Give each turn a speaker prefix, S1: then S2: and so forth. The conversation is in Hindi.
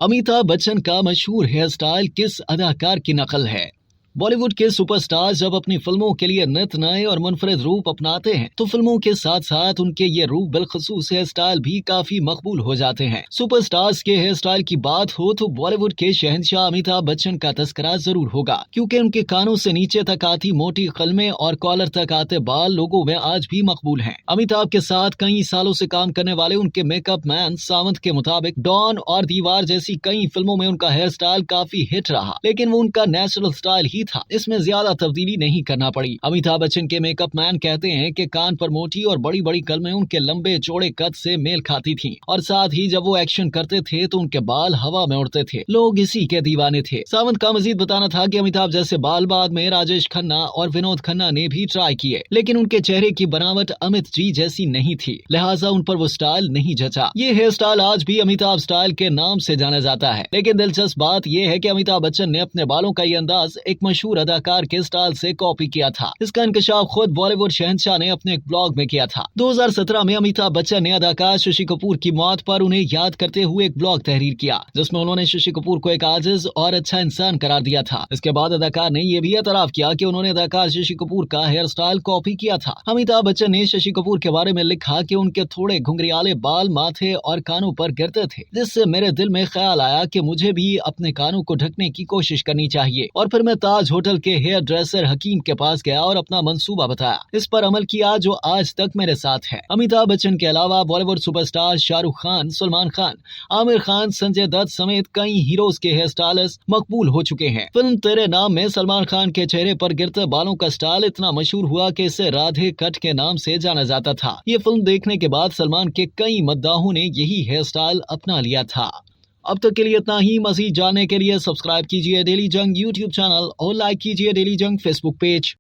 S1: अमिताभ बच्चन का मशहूर हेयर स्टाइल किस अदाकार की नकल है? बॉलीवुड के सुपरस्टार जब अपनी फिल्मों के लिए नित नए और मुनफरिद रूप अपनाते हैं तो फिल्मों के साथ साथ उनके ये रूप बिलखसूस हेयर स्टाइल भी काफी मकबूल हो जाते हैं। सुपरस्टार्स के हेयर स्टाइल की बात हो तो बॉलीवुड के शहंशाह अमिताभ बच्चन का तस्करा जरूर होगा, क्योंकि उनके कानों से नीचे तक आती मोटी कलमें और कॉलर तक आते बाल लोगों में आज भी मकबूल हैं। अमिताभ के साथ कई सालों से काम करने वाले उनके मेकअप मैन सावंत के मुताबिक डॉन और दीवार जैसी कई फिल्मों में उनका हेयर स्टाइल काफी हिट रहा, लेकिन वो उनका नेचुरल स्टाइल ही था, इसमें ज्यादा तब्दीली नहीं करना पड़ी। अमिताभ बच्चन के मेकअप मैन कहते हैं कि कान पर मोटी और बड़ी बड़ी कलमें उनके लंबे चौड़े कद से मेल खाती थीं, और साथ ही जब वो एक्शन करते थे तो उनके बाल हवा में उड़ते थे। लोग इसी के दीवाने थे। सावंत का मजीद बताना था कि अमिताभ जैसे बाल बाद में राजेश खन्ना और विनोद खन्ना ने भी ट्राई किए, लेकिन उनके चेहरे की बनावट अमित जी जैसी नहीं थी, लिहाजा उन पर वो स्टाइल नहीं जचा। ये हेयर स्टाइल आज भी अमिताभ स्टाइल के नाम से जाना जाता है, लेकिन दिलचस्प बात यह है कि अमिताभ बच्चन ने अपने बालों का ये अंदाज एक मशहूर अदाकार के स्टाइल से कॉपी किया था। इसका इंकशाफ खुद बॉलीवुड शहंशाह ने अपने एक ब्लॉग में किया था। 2017 में अमिताभ बच्चन ने अदाकार शशि कपूर की मौत पर उन्हें याद करते हुए एक ब्लॉग तहरीर किया, जिसमें उन्होंने शशि कपूर को एक आजिज और अच्छा इंसान करार दिया था। इसके बाद अदाकार ने यह भी एतराफ किया कि उन्होंने अदाकार शशि कपूर का हेयर स्टाइल कॉपी किया था। अमिताभ बच्चन ने शशि कपूर के बारे में लिखा कि उनके थोड़े घुंघरियाले बाल माथे और कानों पर गिरते थे, जिससे मेरे दिल में ख्याल आया कि मुझे भी अपने कानों को ढकने की कोशिश करनी चाहिए, और फिर मैं ताज होटल के हेयर ड्रेसर हकीम के पास गया और अपना मंसूबा बताया। इस पर अमल किया, जो आज तक मेरे साथ है। अमिताभ बच्चन के अलावा बॉलीवुड सुपरस्टार शाहरुख खान, सलमान खान, आमिर खान, संजय दत्त समेत कई हीरोज के हेयर स्टाइलिस्ट मकबूल हो चुके हैं। फिल्म तेरे नाम में सलमान खान के चेहरे पर गिरते बालों का स्टाइल इतना मशहूर हुआ कि इसे राधे कट के नाम से जाना जाता था। ये फिल्म देखने के बाद सलमान के कई मद्दाहों ने यही हेयर स्टाइल अपना लिया था। अब तक के लिए इतना ही। मजीद जानने के लिए सब्सक्राइब कीजिए डेली जंग यूट्यूब चैनल और लाइक कीजिए डेली जंग फेसबुक पेज।